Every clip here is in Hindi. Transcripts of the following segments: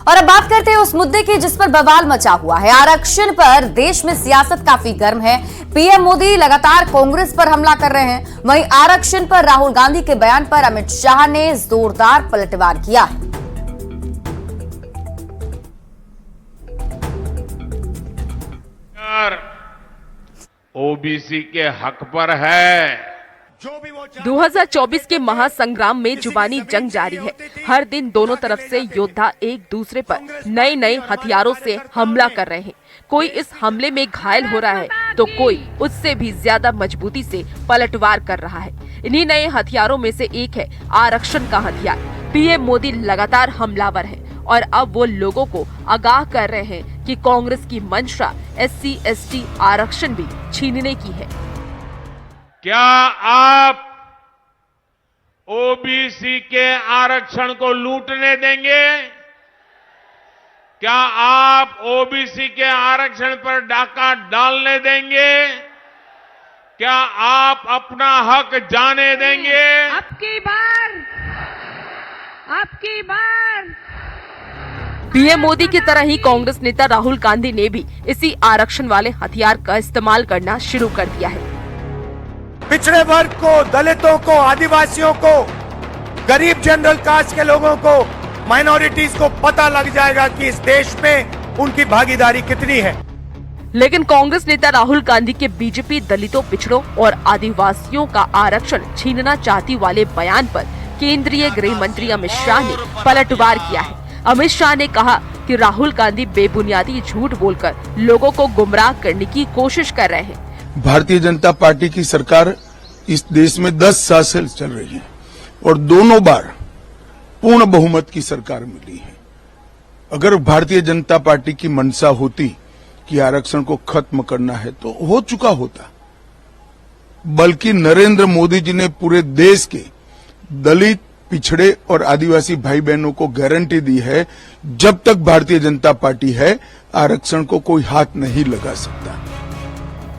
और अब बात करते हैं उस मुद्दे की जिस पर बवाल मचा हुआ है। आरक्षण पर देश में सियासत काफी गर्म है। पीएम मोदी लगातार कांग्रेस पर हमला कर रहे हैं। वहीं आरक्षण पर राहुल गांधी के बयान पर अमित शाह ने जोरदार पलटवार किया है। ओबीसी के हक पर है। 2024 के महासंग्राम में जुबानी जंग जारी है। हर दिन दोनों तरफ से योद्धा एक दूसरे पर नए नए हथियारों से हमला कर रहे हैं। कोई इस हमले में घायल हो रहा है तो कोई उससे भी ज्यादा मजबूती से पलटवार कर रहा है। इन्हीं नए हथियारों में से एक है आरक्षण का हथियार। पीएम मोदी लगातार हमलावर है और अब वो लोगों को आगाह कर रहे हैं कि कांग्रेस की मंशा SC/ST आरक्षण भी छीनने की है। क्या आप ओबीसी के आरक्षण को लूटने देंगे? क्या आप ओबीसी के आरक्षण पर डाका डालने देंगे? क्या आप अपना हक जाने देंगे? आपकी बार पीएम मोदी की तरह ही कांग्रेस नेता राहुल गांधी ने भी इसी आरक्षण वाले हथियार का इस्तेमाल करना शुरू कर दिया है। पिछड़े वर्ग को, दलितों को, आदिवासियों को, गरीब जनरल कास्ट के लोगों को, माइनॉरिटीज को पता लग जाएगा कि इस देश में उनकी भागीदारी कितनी है। लेकिन कांग्रेस नेता राहुल गांधी के बीजेपी दलितों, पिछड़ों और आदिवासियों का आरक्षण छीनना चाहती वाले बयान पर केंद्रीय गृह मंत्री अमित शाह ने पलटवार किया है। अमित शाह ने कहा कि राहुल गांधी बेबुनियादी झूठ बोलकर लोगों को गुमराह करने की कोशिश कर रहे हैं। भारतीय जनता पार्टी की सरकार इस देश में 10 साल से चल रही है और दोनों बार पूर्ण बहुमत की सरकार मिली है। अगर भारतीय जनता पार्टी की मंशा होती कि आरक्षण को खत्म करना है तो हो चुका होता, बल्कि नरेंद्र मोदी जी ने पूरे देश के दलित, पिछड़े और आदिवासी भाई बहनों को गारंटी दी है, जब तक भारतीय जनता पार्टी है आरक्षण को कोई हाथ नहीं लगा सकता।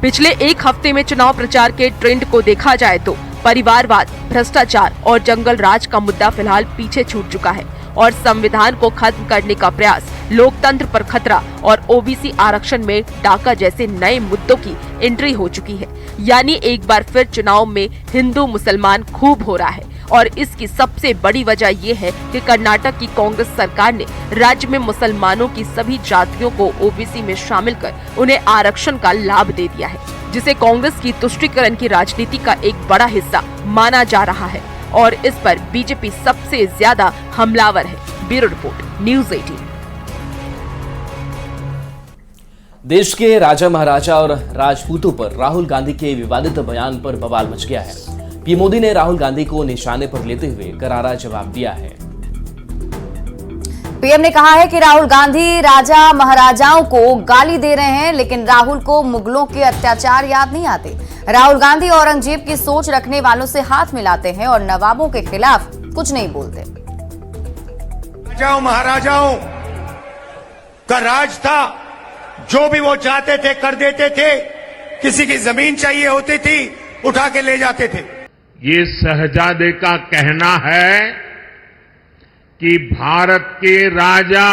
पिछले एक हफ्ते में चुनाव प्रचार के ट्रेंड को देखा जाए तो परिवारवाद, भ्रष्टाचार और जंगल राज का मुद्दा फिलहाल पीछे छूट चुका है और संविधान को खत्म करने का प्रयास, लोकतंत्र पर खतरा और ओबीसी आरक्षण में डाका जैसे नए मुद्दों की एंट्री हो चुकी है। यानी एक बार फिर चुनाव में हिंदू मुसलमान खूब हो रहा है और इसकी सबसे बड़ी वजह ये है कि कर्नाटक की कांग्रेस सरकार ने राज्य में मुसलमानों की सभी जातियों को ओबीसी में शामिल कर उन्हें आरक्षण का लाभ दे दिया है, जिसे कांग्रेस की तुष्टीकरण की राजनीति का एक बड़ा हिस्सा माना जा रहा है और इस पर बीजेपी सबसे ज्यादा हमलावर है। Bureau report, news 18। देश के राजा महाराजा और राजपूतों पर राहुल गांधी के विवादित बयान पर बवाल मच गया है। पीएम मोदी ने राहुल गांधी को निशाने पर लेते हुए करारा जवाब दिया है। पीएम ने कहा है कि राहुल गांधी राजा महाराजाओं को गाली दे रहे हैं, लेकिन राहुल को मुगलों के अत्याचार याद नहीं आते। राहुल गांधी औरंगजेब की सोच रखने वालों से हाथ मिलाते हैं और नवाबों के खिलाफ कुछ नहीं बोलते। राजाओं महाराजाओं का राज था, जो भी वो चाहते थे कर देते थे। किसी की जमीन चाहिए होती थी, उठा के ले जाते थे। ये शहजादे का कहना है कि भारत के राजा,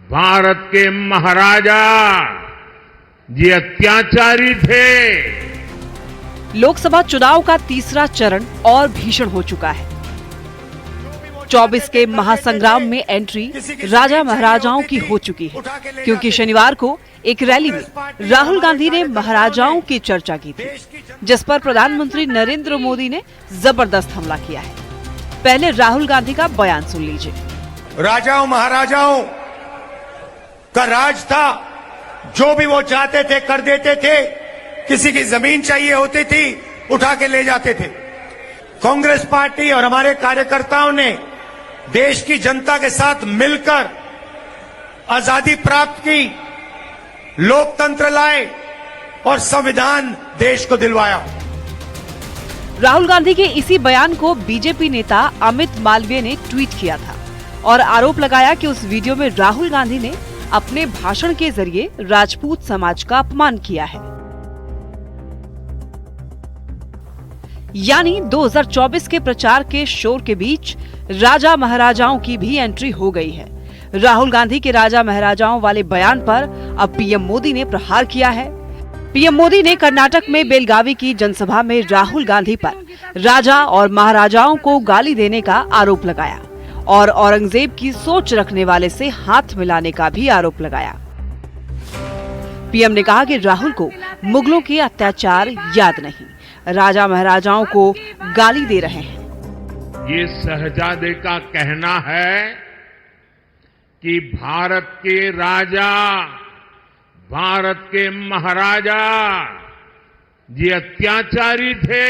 भारत के महाराजा ये अत्याचारी थे। लोकसभा चुनाव का तीसरा चरण और भीषण हो चुका है। 24 के महासंग्राम में एंट्री राजा महाराजाओं की हो चुकी है, क्योंकि शनिवार को एक रैली में राहुल गांधी ने महाराजाओं की चर्चा की थी, जिस पर प्रधानमंत्री नरेंद्र मोदी ने जबरदस्त हमला किया है। पहले राहुल गांधी का बयान सुन लीजिए। राजाओं महाराजाओं का राज था, जो भी वो चाहते थे कर देते थे। किसी की जमीन चाहिए होती थी, उठा के ले जाते थे। कांग्रेस पार्टी और हमारे कार्यकर्ताओं ने देश की जनता के साथ मिलकर आजादी प्राप्त की, लोकतंत्र लाए और संविधान देश को दिलवाया। राहुल गांधी के इसी बयान को बीजेपी नेता अमित मालवीय ने ट्वीट किया था और आरोप लगाया कि उस वीडियो में राहुल गांधी ने अपने भाषण के जरिए राजपूत समाज का अपमान किया है। यानी 2024 के प्रचार के शोर के बीच राजा महाराजाओं की भी एंट्री हो गई है। राहुल गांधी के राजा महाराजाओं वाले बयान पर अब पीएम मोदी ने प्रहार किया है। पीएम मोदी ने कर्नाटक में बेलगावी की जनसभा में राहुल गांधी पर राजा और महाराजाओं को गाली देने का आरोप लगाया और औरंगजेब की सोच रखने वाले से हाथ मिलाने का भी आरोप लगाया। पीएम ने कहा कि राहुल को मुगलों के अत्याचार याद नहीं, राजा महाराजाओं को गाली दे रहे हैं। ये शहजादे का कहना है कि भारत के राजा, भारत के महाराजा ये अत्याचारी थे,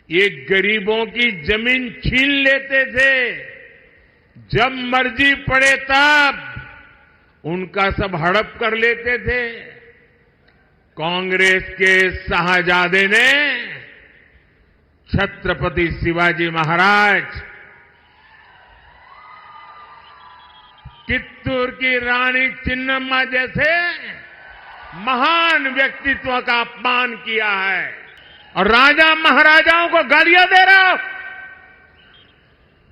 ये गरीबों की जमीन छीन लेते थे, जब मर्जी पड़े तब उनका सब हड़प कर लेते थे। कांग्रेस के शाहजादे ने छत्रपति शिवाजी महाराज, कित्तूर की रानी चिन्नम्मा जैसे महान व्यक्तित्व का अपमान किया है और राजा महाराजाओं को गालियां दे रहे हो,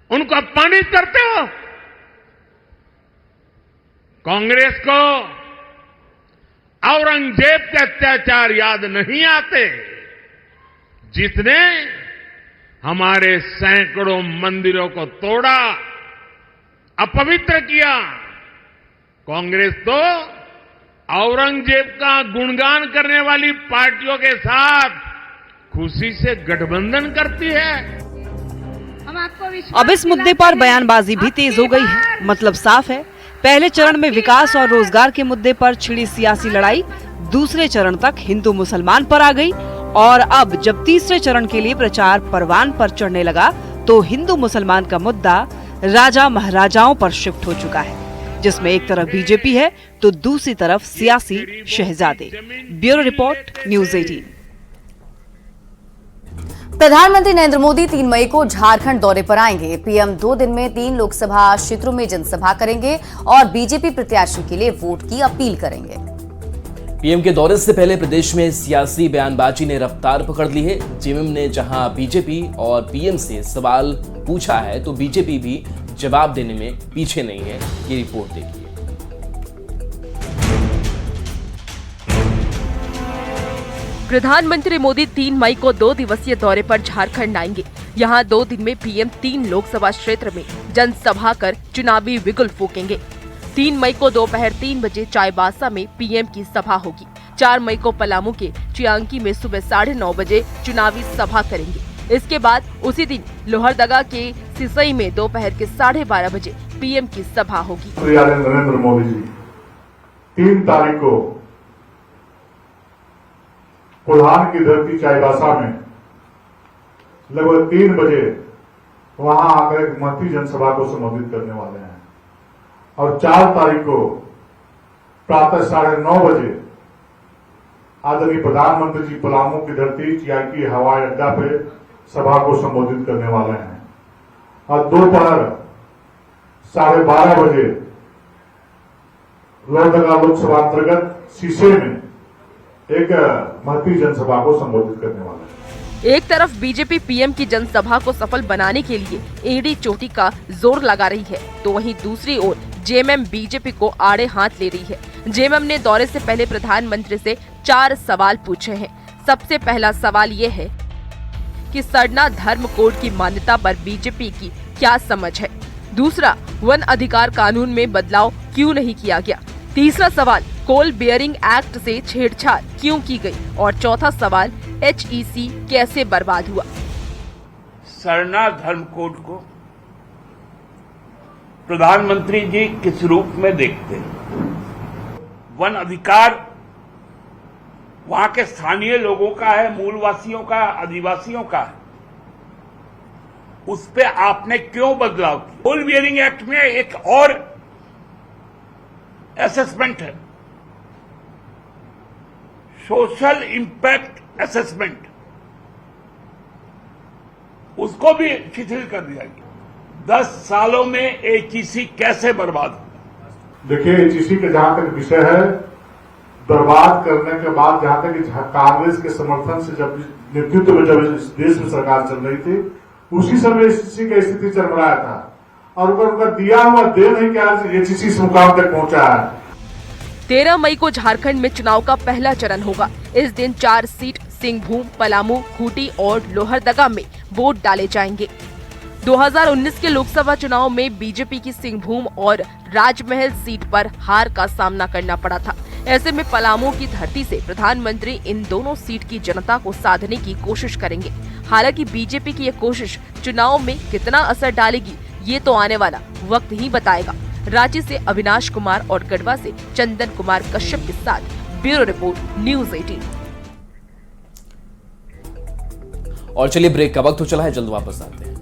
उनको अपमानित करते हो। कांग्रेस को औरंगजेब के अत्याचार याद नहीं आते, जिसने हमारे सैकड़ों मंदिरों को तोड़ा, अपवित्र किया। कांग्रेस तो औरंगजेब का गुणगान करने वाली पार्टियों के साथ खुशी से गठबंधन करती है। हम आपको अब इस मुद्दे पर बयानबाजी भी तेज हो गई है। मतलब साफ है, पहले चरण में विकास और रोजगार के मुद्दे पर छिड़ी सियासी लड़ाई दूसरे चरण तक हिंदू मुसलमान पर आ गई और अब जब तीसरे चरण के लिए प्रचार परवान पर चढ़ने लगा तो हिंदू मुसलमान का मुद्दा राजा महाराजाओं पर शिफ्ट हो चुका है, जिसमें एक तरफ बीजेपी है तो दूसरी तरफ सियासी शहजादे। Bureau report, news 18। प्रधानमंत्री नरेंद्र मोदी 3 मई को झारखंड दौरे पर आएंगे। पीएम 2 दिन में 3 लोकसभा क्षेत्रों में जनसभा करेंगे और बीजेपी प्रत्याशी के लिए वोट की अपील करेंगे। पीएम के दौरे से पहले प्रदेश में सियासी बयानबाजी ने रफ्तार पकड़ ली है। जेएमएम ने जहां बीजेपी और पीएम से सवाल पूछा है तो बीजेपी भी जवाब देने में पीछे नहीं है। ये रिपोर्ट देखिए। प्रधानमंत्री मोदी 3 मई को 2 दिवसीय दौरे पर झारखंड आएंगे। यहां 2 दिन में पीएम 3 लोकसभा क्षेत्र में जनसभा कर चुनावी बिगुल फूकेंगे। 3 मई को दोपहर 3 बजे चाईबासा में पीएम की सभा होगी। 4 मई को पलामू के चियांकी में सुबह 9:30 बजे चुनावी सभा करेंगे। इसके बाद उसी दिन लोहरदगा के सिसई में दोपहर के 12:30 बजे पीएम की सभा होगी। नरेंद्र मोदी जी 3 तारीख को कोल्हान की धरती चाईबासा में लगभग 3 बजे वहां आकर एक महती जनसभा को संबोधित करने वाले हैं और 4 तारीख को प्रातः 9:30 बजे आदरणीय प्रधानमंत्री जी पलामू की धरती चियांकी हवाई अड्डा पे सभा को संबोधित करने वाले हैं और दोपहर 12:30 बजे लोहरदगा लोकसभा अंतर्गत सीसे में एक महती जनसभा को संबोधित करने वाला है। एक तरफ बीजेपी पीएम की जनसभा को सफल बनाने के लिए एड़ी चोटी का जोर लगा रही है तो वहीं दूसरी ओर जेएमएम बीजेपी को आड़े हाथ ले रही है। जेएमएम ने दौरे से पहले प्रधानमंत्री से 4 सवाल पूछे हैं। सबसे पहला सवाल ये है कि सरना धर्म कोड की मान्यता पर बीजेपी की क्या समझ है। दूसरा, वन अधिकार कानून में बदलाव क्यों नहीं किया गया। तीसरा सवाल, कोल बेयरिंग एक्ट से छेड़छाड़ क्यों की गई। और चौथा सवाल, एचईसी कैसे बर्बाद हुआ। सरना धर्म कोड को प्रधानमंत्री जी किस रूप में देखते हैं। वन अधिकार वहां के स्थानीय लोगों का है, मूलवासियों का, आदिवासियों का है, उस पे आपने क्यों बदलाव किया। कोल बेयरिंग एक्ट में एक और असेसमेंट है, सोशल इंपैक्ट असेसमेंट, उसको भी शिथिल कर दिया गया। 10 सालों में एचईसी कैसे बर्बाद हुआ। देखिए, एचईसी का जहां तक विषय है, बर्बाद करने के बाद जहां तक कांग्रेस के समर्थन से जब नेतृत्व में जब इस देश में सरकार चल रही थी, उसी समय एचईसी की स्थिति चरमराया था और उनका दिया हुआ दे नहीं क्या एचसी इस मुकाम तक पहुंचा है। 13 मई को झारखंड में चुनाव का पहला चरण होगा। इस दिन 4 सीट सिंहभूम, पलामू, खूंटी और लोहरदगा में वोट डाले जाएंगे। 2019 के लोकसभा चुनाव में बीजेपी की सिंहभूम और राजमहल सीट पर हार का सामना करना पड़ा था। ऐसे में पलामू की धरती से प्रधानमंत्री इन दोनों सीट की जनता को साधने की कोशिश करेंगे। हालांकि बीजेपी की ये कोशिश चुनाव में कितना असर डालेगी ये तो आने वाला वक्त ही बताएगा। रांची से अविनाश कुमार और गढ़वा से चंदन कुमार कश्यप के साथ ब्यूरो रिपोर्ट, न्यूज़ 18। और चलिए ब्रेक का वक्त हो चला है, जल्द वापस आते हैं।